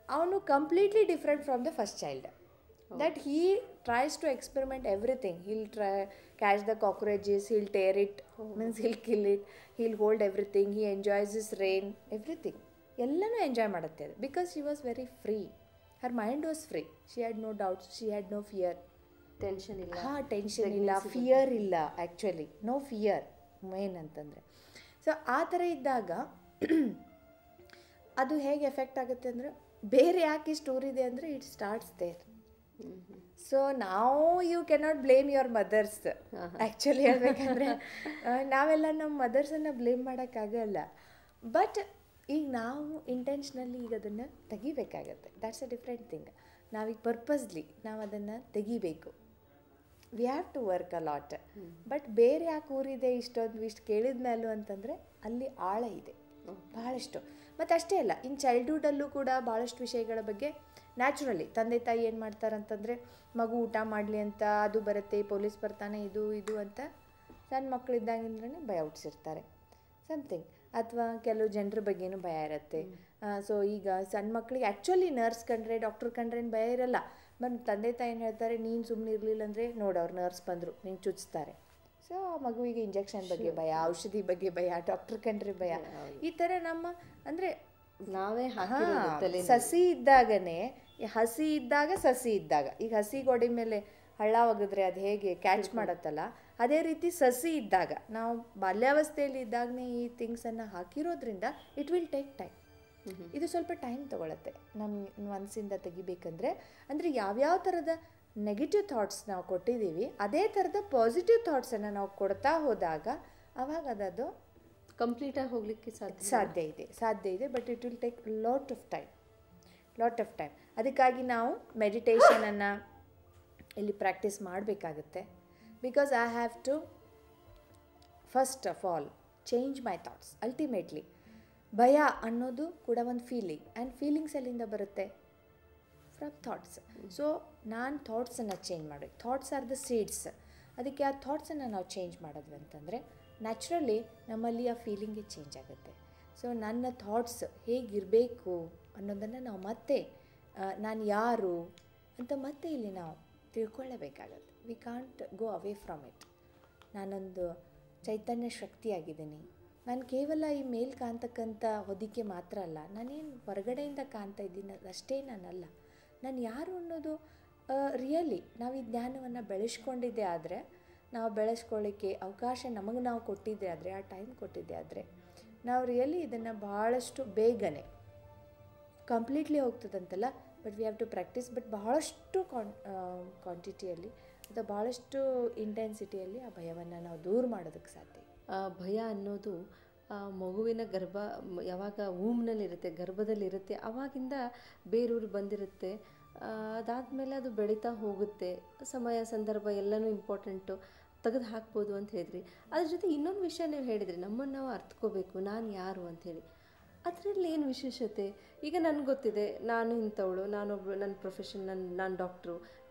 ಅವನು completely different from the first child. That he tries to experiment everything. He'll try catch the cockroaches, he'll tear it, means he'll kill it, he'll hold everything, he enjoys his rain, everything. ಎಲ್ಲನೂ ಎಂಜಾಯ್ ಮಾಡುತ್ತೆ ಅದು, because she was very free. Her mind was free. She had no doubts, she had no fear. Tension ಇಲ್ಲ, ಟೆನ್ಷನ್ ಇಲ್ಲ, ಫಿಯರ್ ಇಲ್ಲ. ಆ್ಯಕ್ಚುಲಿ ನೋ ಫಿಯರ್ ಮೇನ್ ಅಂತಂದರೆ. ಸೊ ಆ ಥರ ಇದ್ದಾಗ ಅದು ಹೇಗೆ ಎಫೆಕ್ಟ್ ಆಗುತ್ತೆ ಅಂದರೆ, ಬೇರೆ ಯಾಕೆ ಸ್ಟೋರಿ ಇದೆ ಅಂದರೆ ಇಟ್ ಸ್ಟಾರ್ಟ್ಸ್ ದೇರ್. ಸೊ ನಾವು you cannot blame your mothers. Actually ಹೇಳ್ಬೇಕಂದ್ರೆ ನಾವೆಲ್ಲ ನಮ್ಮ ಮದರ್ಸನ್ನು ಬ್ಲೇಮ್ ಮಾಡೋಕ್ಕಾಗಲ್ಲ. ಬಟ್ ಈಗ ನಾವು ಇಂಟೆನ್ಷನಲ್ಲಿ ಈಗ ಅದನ್ನು ತೆಗಿಬೇಕಾಗತ್ತೆ. That's a different thing. ನಾವೀಗ ಪರ್ಪಸ್ಲಿ ನಾವು ಅದನ್ನು ತೆಗಿಬೇಕು. We have to work a lot. But ಬೇರೆ ಯಾಕೆ ಊರಿದೆ ಇಷ್ಟು ಕೇಳಿದ್ಮೇಲೂ ಅಂತಂದರೆ ಅಲ್ಲಿ ಆಳ ಇದೆ ಭಾಳಷ್ಟು. ಮತ್ತು ಅಷ್ಟೇ ಅಲ್ಲ, ಇನ್ನು ಚೈಲ್ಡ್ಹುಡ್ಡಲ್ಲೂ ಕೂಡ ಭಾಳಷ್ಟು ವಿಷಯಗಳ ಬಗ್ಗೆ ನ್ಯಾಚುರಲಿ ತಂದೆ ತಾಯಿ ಏನು ಮಾಡ್ತಾರಂತಂದರೆ, ಮಗು ಊಟ ಮಾಡಲಿ ಅಂತ ಅದು ಬರುತ್ತೆ, ಪೊಲೀಸ್ ಬರ್ತಾನೆ, ಇದು ಅಂತ ಸಣ್ಣ ಮಕ್ಕಳಿದ್ದಾಗಿಂದ್ರೇ ಭಯ ಹುಟ್ಟಿಸಿರ್ತಾರೆ ಸಮಥಿಂಗ್. ಅಥವಾ ಕೆಲವು ಜನರ ಬಗ್ಗೆನೂ ಭಯ ಇರುತ್ತೆ. ಸೊ ಈಗ ಸಣ್ಣ ಮಕ್ಕಳಿಗೆ ಆ್ಯಕ್ಚುಲಿ ನರ್ಸ್ ಕಂಡ್ರೆ, ಡಾಕ್ಟ್ರ್ ಕಂಡ್ರೆ ಏನು ಭಯ ಇರಲ್ಲ. ಬಟ್ ತಂದೆ ತಾಯಿ ಏನು ಹೇಳ್ತಾರೆ, ನೀನು ಸುಮ್ಮನೆ ಇರಲಿಲ್ಲ ಅಂದರೆ ನೋಡು ಅವ್ರು ನರ್ಸ್ ಬಂದರು ನೀನು ಚುಚ್ತಾರೆ. ಸೊ ಆ ಮಗುವಿಗೆ ಇಂಜೆಕ್ಷನ್ ಬಗ್ಗೆ ಭಯ, ಔಷಧಿ ಬಗ್ಗೆ ಭಯ, ಡಾಕ್ಟ್ರ್ ಕಂಡ್ರೆ ಭಯ. ಈ ಥರ ನಮ್ಮ ಅಂದರೆ ನಾವೇ ಸಸಿ ಇದ್ದಾಗನೇ, ಹಸಿ ಇದ್ದಾಗ ಸಸಿ ಇದ್ದಾಗ, ಈಗ ಹಸಿ ಗೋಡೆ ಮೇಲೆ ಹಳ್ಳ ಒಗೆದ್ರೆ ಅದು ಹೇಗೆ ಕ್ಯಾಚ್ ಮಾಡತ್ತಲ್ಲ, ಅದೇ ರೀತಿ ಸಸಿ ಇದ್ದಾಗ ನಾವು ಬಾಲ್ಯಾವಸ್ಥೆಯಲ್ಲಿ ಇದ್ದಾಗನೇ ಈ ಥಿಂಗ್ಸನ್ನು ಹಾಕಿರೋದ್ರಿಂದ ಇಟ್ ವಿಲ್ ಟೇಕ್ ಟೈಮ್. ಇದು ಸ್ವಲ್ಪ ಟೈಮ್ ತೊಗೊಳತ್ತೆ ನಮ್ಮ ಮನಸ್ಸಿಂದ ತೆಗಿಬೇಕಂದ್ರೆ. ಅಂದರೆ ಯಾವ್ಯಾವ ಥರದ ನೆಗೆಟಿವ್ ಥಾಟ್ಸ್ ನಾವು ಕೊಟ್ಟಿದ್ದೀವಿ, ಅದೇ ಥರದ ಪಾಸಿಟಿವ್ ಥಾಟ್ಸನ್ನು ನಾವು ಕೊಡ್ತಾ ಹೋದಾಗ ಆವಾಗ ಅದದು ಕಂಪ್ಲೀಟಾಗಿ ಹೋಗಲಿಕ್ಕೆ ಸಾಧ್ಯ ಇದೆ. But it will take lot of time. ಅದಕ್ಕಾಗಿ ನಾವು ಮೆಡಿಟೇಷನನ್ನು ಇಲ್ಲಿ ಪ್ರಾಕ್ಟೀಸ್ ಮಾಡಬೇಕಾಗುತ್ತೆ. Because I have to first of all change my thoughts. Ultimately ಭಯ ಅನ್ನೋದು ಕೂಡ ಒಂದು ಫೀಲಿಂಗ್, ಆ್ಯಂಡ್ ಫೀಲಿಂಗ್ಸ್ ಎಲ್ಲಿಂದ ಬರುತ್ತೆ? From thoughts. ಸೊ ನಾನು ಥಾಟ್ಸನ್ನು ಚೇಂಜ್ ಮಾಡಬೇಕು. Thoughts are the seeds. ಅದಕ್ಕೆ ಆ ಥಾಟ್ಸನ್ನು ನಾವು ಚೇಂಜ್ ಮಾಡಿದ್ವಿ ಅಂತಂದರೆ ನ್ಯಾಚುರಲಿ ನಮ್ಮಲ್ಲಿ ಆ ಫೀಲಿಂಗೇ ಚೇಂಜ್ ಆಗುತ್ತೆ. ಸೊ ನನ್ನ ಥಾಟ್ಸ್ ಹೇಗಿರಬೇಕು ಅನ್ನೋದನ್ನು ನಾವು ಮತ್ತೆ ನಾನು ಯಾರು ಅಂತ ಮತ್ತೆ ಇಲ್ಲಿ ನಾವು ತಿಳ್ಕೊಳ್ಳೇಬೇಕಾಗತ್ತೆ. We can't go away from it. ನಾನೊಂದು ಚೈತನ್ಯ ಶಕ್ತಿಯಾಗಿದ್ದೀನಿ. ನಾನು ಕೇವಲ ಈ ಮೇಲೆ ಕಾಣ್ತಕ್ಕಂಥ ಹೊದಿಕೆ ಮಾತ್ರ ಅಲ್ಲ, ನಾನೇನು ಹೊರಗಡೆಯಿಂದ ಕಾಣ್ತಾ ಇದ್ದೀನಿ ಅಷ್ಟೇ ನಾನಲ್ಲ. ನಾನು ಯಾರು ಅನ್ನೋದು ರಿಯಲಿ ನಾವು ಈ ಜ್ಞಾನವನ್ನು ಬೆಳೆಸ್ಕೊಂಡಿದ್ದೆ ಆದರೆ, ನಾವು ಬೆಳೆಸ್ಕೊಳ್ಳಿಕ್ಕೆ ಅವಕಾಶ ನಮಗೆ ನಾವು ಕೊಟ್ಟಿದ್ದೆ ಆದರೆ, ಆ ಟೈಮ್ ಕೊಟ್ಟಿದ್ದೆ ಆದರೆ, ನಾವು ರಿಯಲಿ ಇದನ್ನು ಭಾಳಷ್ಟು ಬೇಗನೆ ಕಂಪ್ಲೀಟ್ಲಿ ಹೋಗ್ತದಂತಲ್ಲ, but we have to practise. But ಬಹಳಷ್ಟು ಕ್ವಾಂಟಿಟಿಯಲ್ಲಿ ಅಥವಾ ಭಾಳಷ್ಟು ಇಂಟೆನ್ಸಿಟಿಯಲ್ಲಿ ಆ ಭಯವನ್ನು ನಾವು ದೂರ ಮಾಡೋದಕ್ಕೆ ಸಾಧ್ಯ. ಭಯ ಅನ್ನೋದು ಮಗುವಿನ ಯಾವಾಗ ವೂಮ್ನಲ್ಲಿರುತ್ತೆ, ಗರ್ಭದಲ್ಲಿರುತ್ತೆ, ಆವಾಗಿಂದ ಬೇರೂರು ಬಂದಿರುತ್ತೆ. ಅದಾದಮೇಲೆ ಅದು ಬೆಳೀತಾ ಹೋಗುತ್ತೆ. ಸಮಯ ಸಂದರ್ಭ ಎಲ್ಲನೂ ಇಂಪಾರ್ಟೆಂಟು, ತೆಗೆದು ಹಾಕ್ಬೋದು ಅಂತ ಹೇಳಿದ್ರಿ. ಅದ್ರ ಜೊತೆ ಇನ್ನೊಂದು ವಿಷಯ ನೀವು ಹೇಳಿದ್ರಿ, ನಮ್ಮನ್ನು ನಾವು ಅರ್ಥಕೋಬೇಕು, ನಾನು ಯಾರು ಅಂಥೇಳಿ. ಅದರಲ್ಲಿ ಏನು ವಿಶೇಷತೆ? ಈಗ ನನಗೆ ಗೊತ್ತಿದೆ, ನಾನು ಇಂಥವಳು, ನಾನೊಬ್ಬಳು, ನನ್ನ ಪ್ರೊಫೆಷನ್, ನಾನು ಡಾಕ್ಟ್ರು,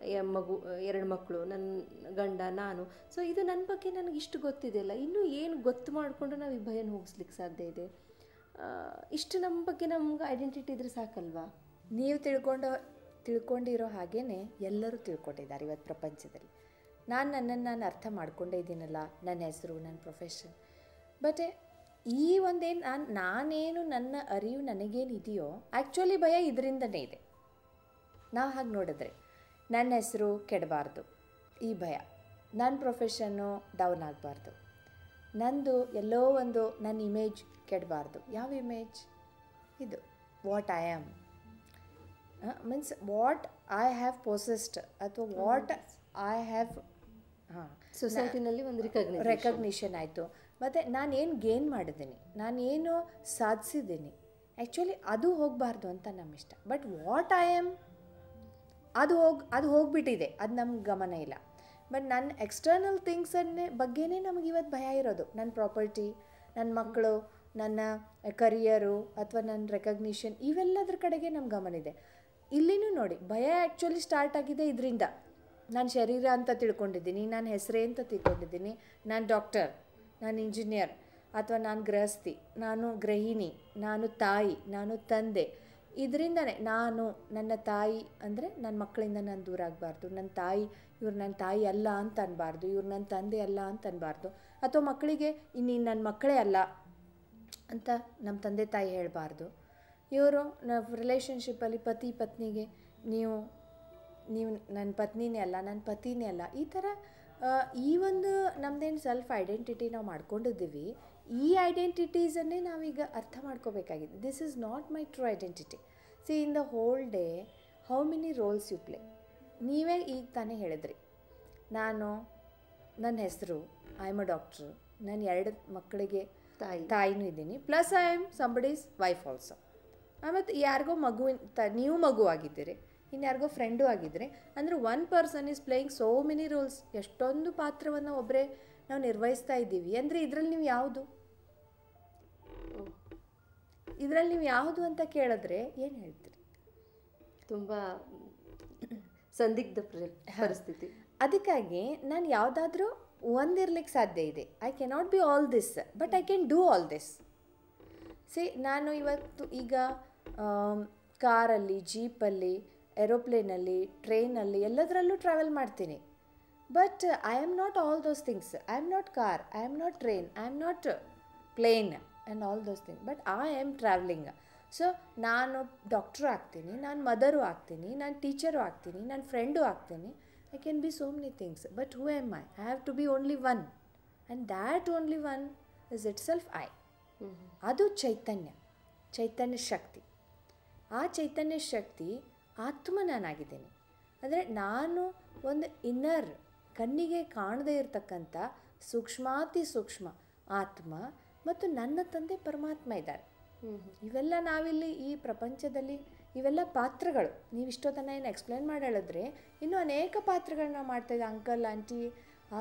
ಮಗು, 2 ಮಕ್ಕಳು, ನನ್ನ ಗಂಡ, ನಾನು. ಸೊ ಇದು ನನ್ನ ಬಗ್ಗೆ ನನಗೆ ಇಷ್ಟು ಗೊತ್ತಿದೆಯಲ್ಲ, ಇನ್ನೂ ಏನು ಗೊತ್ತು ಮಾಡಿಕೊಂಡು ನಾವು ಈ ಭಯನ ಹೋಗಿಸ್ಲಿಕ್ಕೆ ಸಾಧ್ಯ ಇದೆ? ಇಷ್ಟು ನಮ್ಮ ಬಗ್ಗೆ ನಮ್ಗೆ ಐಡೆಂಟಿಟಿ ಇದ್ರೆ ಸಾಕಲ್ವಾ? ನೀವು ತಿಳ್ಕೊಂಡಿರೋ ಹಾಗೇ ಎಲ್ಲರೂ ತಿಳ್ಕೊಂಡಿದ್ದಾರೆ ಇವತ್ತು ಪ್ರಪಂಚದಲ್ಲಿ. ನನ್ನನ್ನು ಅರ್ಥ ಮಾಡ್ಕೊಂಡೇ ಇದ್ದೀನಲ್ಲ, ನನ್ನ ಹೆಸರು, ನನ್ನ ಪ್ರೊಫೆಷನ್. ಬಟ್ ಈ ಒಂದೇನು ನಾನೇನು ನನ್ನ ಅರಿವು ನನಗೇನಿದೆಯೋ, ಆ್ಯಕ್ಚುಲಿ ಭಯ ಇದರಿಂದನೇ ಇದೆ. ನಾವು ಹಾಗೆ ನೋಡಿದ್ರೆ ನನ್ನ ಹೆಸರು ಕೆಡಬಾರ್ದು, ಈ ಭಯ. ನನ್ನ ಪ್ರೊಫೆಷನ್ನು ಡೌನ್ ಆಗಬಾರ್ದು, ನಂದು ಎಲ್ಲೋ ಒಂದು ನನ್ನ ಇಮೇಜ್ ಕೆಡಬಾರ್ದು. ಯಾವ ಇಮೇಜ್? ಇದು what I am, means what I have possessed, ಅಥವಾ ವಾಟ್ ಐ ಹ್ಯಾವ್ ಸೊಸೈಟಿನಲ್ಲಿ ಒಂದು ರೆಕಗ್ನಿಷನ್ ಆಯಿತು. ಮತ್ತು ನಾನೇನು ಗೇನ್ ಮಾಡಿದ್ದೀನಿ, ನಾನೇನು ಸಾಧಿಸಿದ್ದೀನಿ, ಆ್ಯಕ್ಚುಲಿ ಅದು ಹೋಗಬಾರ್ದು ಅಂತ ನಮ್ಮಿಷ್ಟ. ಬಟ್ ವಾಟ್ ಐ ಆಮ್ ಅದು ಹೋಗಿಬಿಟ್ಟಿದೆ, ಅದು ನಮ್ಗೆ ಗಮನ ಇಲ್ಲ. ಬಟ್ ನನ್ನ ಎಕ್ಸ್ಟರ್ನಲ್ ಥಿಂಗ್ಸನ್ನೇ ಬಗ್ಗೆನೇ ನಮಗೆ ಇವತ್ತು ಭಯ ಇರೋದು. ನನ್ನ ಪ್ರಾಪರ್ಟಿ, ನನ್ನ ಮಕ್ಕಳು, ನನ್ನ ಕರಿಯರು ಅಥವಾ ನನ್ನ ರೆಕಗ್ನಿಷನ್ ಇವೆಲ್ಲದ್ರ ಕಡೆಗೆ ನಮ್ಮ ಗಮನ ಇದೆ. ಇಲ್ಲಿನೂ ನೋಡಿ, ಭಯ ಆ್ಯಕ್ಚುಲಿ ಸ್ಟಾರ್ಟ್ ಆಗಿದೆ ಇದರಿಂದ. ನಾನು ಶರೀರ ಅಂತ ತಿಳ್ಕೊಂಡಿದ್ದೀನಿ, ನಾನು ಹೆಸರೇ ಅಂತ ತಿಳ್ಕೊಂಡಿದ್ದೀನಿ, ನಾನು ಡಾಕ್ಟರ್, ನಾನು ಇಂಜಿನಿಯರ್, ಅಥವಾ ನಾನು ಗೃಹಸ್ಥಿ, ನಾನು ಗೃಹಿಣಿ, ನಾನು ತಾಯಿ, ನಾನು ತಂದೆ. ಇದರಿಂದನೇ ನಾನು ನನ್ನ ತಾಯಿ ಅಂದರೆ ನನ್ನ ಮಕ್ಕಳಿಂದ ನಾನು ದೂರ ಆಗಬಾರ್ದು, ನನ್ನ ತಾಯಿ ಇವ್ರು ನನ್ನ ತಾಯಿ ಅಲ್ಲ ಅಂತ ಅನ್ನಬಾರ್ದು, ಇವ್ರು ನನ್ನ ತಂದೆ ಅಲ್ಲ ಅಂತ ಅನ್ನಬಾರ್ದು, ಅಥವಾ ಮಕ್ಕಳಿಗೆ ಇನ್ನೀನು ನನ್ನ ಮಕ್ಕಳೇ ಅಲ್ಲ ಅಂತ ನಮ್ಮ ತಂದೆ ತಾಯಿ ಹೇಳಬಾರ್ದು. ಇವರು ರಿಲೇಷನ್ಶಿಪ್ಪಲ್ಲಿ ಪತಿ ಪತ್ನಿಗೆ ನೀವು ನನ್ನ ಪತ್ನಿನೇ ಅಲ್ಲ, ನನ್ನ ಪತಿನೇ ಅಲ್ಲ, ಈ ಥರ ಈ ಒಂದು ನಮ್ಮದೇನು ಸೆಲ್ಫ್ ಐಡೆಂಟಿಟಿ ನಾವು ಮಾಡ್ಕೊಂಡಿದ್ದೀವಿ, ಈ ಐಡೆಂಟಿಟೀಸನ್ನೇ ನಾವೀಗ ಅರ್ಥ ಮಾಡ್ಕೋಬೇಕಾಗಿದೆ. This is not my true identity. See, in the whole day how many roles you play. ನೀವೇ ಈಗ ತಾನೇ ಹೇಳಿದ್ರಿ, ನನ್ನ ಹೆಸರು ಐ ಆಮ್ ಅ ಡಾಕ್ಟ್ರು, ನಾನು 2 ಮಕ್ಕಳಿಗೆ ತಾಯಿನೂ ಇದ್ದೀನಿ, plus I am somebody's wife also. ಮತ್ತು ಯಾರಿಗೋ ನೀವು ಮಗು ಆಗಿದ್ದೀರಿ, ಇನ್ಯಾರಿಗೋ ಫ್ರೆಂಡು ಆಗಿದ್ದರೆ, ಅಂದರೆ one person is playing so many rolls. ಎಷ್ಟೊಂದು ಪಾತ್ರವನ್ನು ಒಬ್ಬರೇ ನಾವು ನಿರ್ವಹಿಸ್ತಾ ಇದ್ದೀವಿ. ಅಂದರೆ ಇದರಲ್ಲಿ ನೀವು ಯಾವುದು ಅಂತ ಕೇಳಿದ್ರೆ ಏನು ಹೇಳ್ತೀರಿ? ತುಂಬ ಸಂದಿಗ್ಧ ಪರಿಸ್ಥಿತಿ. ಅದಕ್ಕಾಗಿ ನಾನು ಯಾವುದಾದ್ರೂ ಒಂದಿರ್ಲಿಕ್ಕೆ ಸಾಧ್ಯ ಇದೆ. I cannot be all this, but I can do all this. C, ನಾನು ಇವತ್ತು ಈಗ ಕಾರಲ್ಲಿ, ಜೀಪಲ್ಲಿ, ಏರೋಪ್ಲೇನಲ್ಲಿ, ಟ್ರೈನಲ್ಲಿ ಎಲ್ಲದರಲ್ಲೂ ಟ್ರಾವೆಲ್ ಮಾಡ್ತೀನಿ. But I am not all those things. I am not car, I am not train, I am not plane and all those things, but I am travelling. So ನಾನು ಡಾಕ್ಟ್ರು ಆಗ್ತೀನಿ, ನಾನು ಮದರು ಆಗ್ತೀನಿ, ನಾನು ಟೀಚರು ಆಗ್ತೀನಿ, ನಾನು ಫ್ರೆಂಡು ಆಗ್ತೀನಿ. I can be so many things, but who am I? I have to be only one, and that only one is ಇಟ್ ಸೆಲ್ಫ್ ಐ. ಅದು ಚೈತನ್ಯ ಶಕ್ತಿ. ಆ ಚೈತನ್ಯ ಶಕ್ತಿ ಆತ್ಮ ನಾನಾಗಿದ್ದೇನೆ. ಅಂದರೆ ನಾನು ಒಂದು ಇನ್ನರ್, ಕಣ್ಣಿಗೆ ಕಾಣದೇ ಇರತಕ್ಕಂಥ ಸೂಕ್ಷ್ಮಾತಿ ಸೂಕ್ಷ್ಮ ಆತ್ಮ ಮತ್ತು ನನ್ನ ತಂದೆ ಪರಮಾತ್ಮ ಇದ್ದಾರೆ. ಇವೆಲ್ಲ ನಾವಿಲ್ಲಿ ಈ ಪ್ರಪಂಚದಲ್ಲಿ ಇವೆಲ್ಲ ಪಾತ್ರಗಳು. ನೀವು ಇಷ್ಟೊತ್ತನ ಏನು ಎಕ್ಸ್ಪ್ಲೇನ್ ಮಾಡಿ ಹೇಳಿದ್ರೆ ಇನ್ನೂ ಅನೇಕ ಪಾತ್ರಗಳನ್ನ ನಾವು ಮಾಡ್ತಾಯಿದ್ದೆ. ಅಂಕಲ್, ಆಂಟಿ,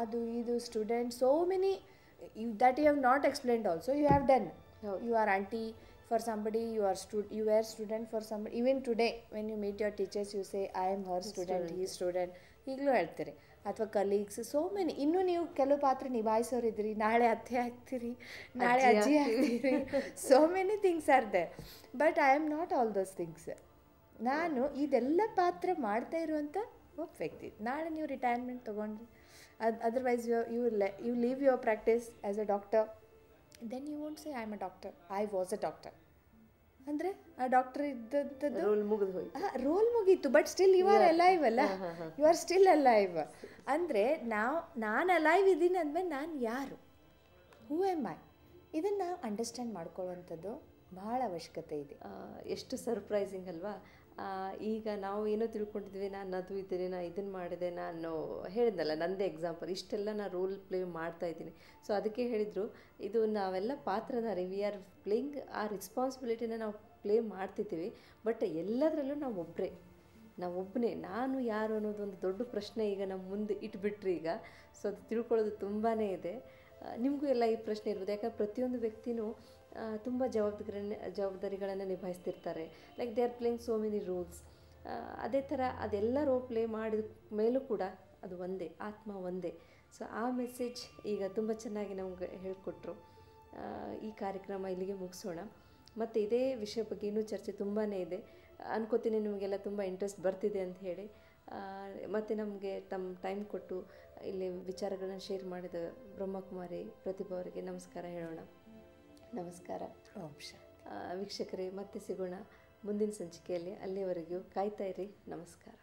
ಅದು ಇದು, student, so many that you have not explained also, you have done. You are auntie for somebody, you were student for somebody. Even today when you meet your teachers, you say I am her student, he is student. ಈಗಲೂ ಹೇಳ್ತೀರಿ. ಅಥವಾ ಕಲೀಗ್ಸ್, ಸೋ ಮೆನಿ. ಇನ್ನೂ ನೀವು ಕೆಲವು ಪಾತ್ರ ನಿಭಾಯಿಸೋರಿದ್ದೀರಿ, ನಾಳೆ ಅತ್ತೆ ಆಗ್ತೀರಿ, ನಾಳೆ ಅಜ್ಜಿ ಆಗ್ತೀರಿ. So many things are there, but I am not all those things. ನಾನು ಇದೆಲ್ಲ ಪಾತ್ರ ಮಾಡ್ತಾ ಇರುವಂಥ ಒಬ್ಬ ವ್ಯಕ್ತಿ. ನಾಳೆ ನೀವು ರಿಟೈರ್ಮೆಂಟ್ ತೊಗೊಂಡ್ರಿ, otherwise you leave your practice as a doctor, then you won't say I am a doctor, I was a doctor. ಅಂದರೆ ಆ ಡಾಕ್ಟರ್ ಇದ್ದದ್ದು ರೋಲ್ ಮುಗೀತು, but still you are alive ಅಲ್ಲ, ಯು ಆರ್ ಸ್ಟಿಲ್ ಅಲೈವ್. ಅಂದರೆ ನಾನು ಅಲೈವ್ ಇದ್ದೀನಿ ಅಂದಮೇಲೆ ನಾನು ಯಾರು, ಹೂ ಆಮ್ ಐ, ಇದನ್ನು ನಾವು ಅಂಡರ್ಸ್ಟ್ಯಾಂಡ್ ಮಾಡ್ಕೊಳ್ಳುವಂಥದ್ದು ಭಾಳ ಅವಶ್ಯಕತೆ ಇದೆ. ಎಷ್ಟು ಸರ್ಪ್ರೈಸಿಂಗ್ ಅಲ್ವಾ. ಈಗ ನಾವು ಏನೋ ತಿಳ್ಕೊಂಡಿದ್ವಿ, ನಾನು ಅದು ಇದ್ದೀನಿ, ನಾನು ಇದನ್ನು ಮಾಡಿದೆ, ನಾನು ಹೇಳಿದ್ನಲ್ಲ ನನ್ನದೇ ಎಕ್ಸಾಂಪಲ್, ಇಷ್ಟೆಲ್ಲ ನಾನು ರೋಲ್ ಪ್ಲೇ ಮಾಡ್ತಾಯಿದ್ದೀನಿ. ಸೊ ಅದಕ್ಕೆ ಹೇಳಿದರು, ಇದು ನಾವೆಲ್ಲ ಪಾತ್ರಧಾರಿ, ವಿ ಆರ್ ಪ್ಲೇಯಿಂಗ್ ಆ ರೆಸ್ಪಾನ್ಸಿಬಿಲಿಟಿನ ನಾವು ಪ್ಲೇ ಮಾಡ್ತಿದ್ದೀವಿ. ಬಟ್ ಎಲ್ಲದರಲ್ಲೂ ನಾವು ಒಬ್ಬನೇ, ನಾನು ಯಾರು ಅನ್ನೋದು ಒಂದು ದೊಡ್ಡ ಪ್ರಶ್ನೆ ಈಗ ನಮ್ಮ ಮುಂದೆ ಇಟ್ಬಿಟ್ರಿ ಈಗ. ಸೊ ಅದು ತಿಳ್ಕೊಳ್ಳೋದು ತುಂಬಾ ಇದೆ. ನಿಮಗೂ ಎಲ್ಲ ಈ ಪ್ರಶ್ನೆ ಇರ್ಬೋದು, ಯಾಕಂದ್ರೆ ಪ್ರತಿಯೊಂದು ವ್ಯಕ್ತಿನೂ ತುಂಬ ಜವಾಬ್ದಾರಿಗಳನ್ನು ನಿಭಾಯಿಸ್ತಿರ್ತಾರೆ. Like they are playing so many rules. ಅದೇ ಥರ ಅದೆಲ್ಲ ರೋಲ್ ಪ್ಲೇ ಮಾಡಿದ ಮೇಲೂ ಕೂಡ ಅದು ಒಂದೇ, ಆತ್ಮ ಒಂದೇ. ಸೊ ಆ ಮೆಸೇಜ್ ಈಗ ತುಂಬ ಚೆನ್ನಾಗಿ ನಮ್ಗೆ ಹೇಳಿಕೊಟ್ರು. ಈ ಕಾರ್ಯಕ್ರಮ ಇಲ್ಲಿಗೆ ಮುಗಿಸೋಣ. ಮತ್ತು ಇದೇ ವಿಷಯ ಬಗ್ಗೆ ಇನ್ನೂ ಚರ್ಚೆ ತುಂಬಾ ಇದೆ ಅನ್ಕೋತೀನಿ. ನಿಮಗೆಲ್ಲ ತುಂಬ ಇಂಟ್ರೆಸ್ಟ್ ಬರ್ತಿದೆ ಅಂತ ಹೇಳಿ ಮತ್ತು ನಮಗೆ ತಮ್ಮ ಟೈಮ್ ಕೊಟ್ಟು ಇಲ್ಲಿ ವಿಚಾರಗಳನ್ನ ಶೇರ್ ಮಾಡಿದ ಬ್ರಹ್ಮಕುಮಾರಿ ಪ್ರತಿಭಾ ಅವರಿಗೆ ನಮಸ್ಕಾರ ಹೇಳೋಣ. ನಮಸ್ಕಾರ. ವೀಕ್ಷಕರೇ, ಮತ್ತೆ ಸಿಗೋಣ ಮುಂದಿನ ಸಂಚಿಕೆಯಲ್ಲಿ. ಅಲ್ಲಿಯವರೆಗೂ ಕಾಯ್ತಾ ಇರಿ. ನಮಸ್ಕಾರ.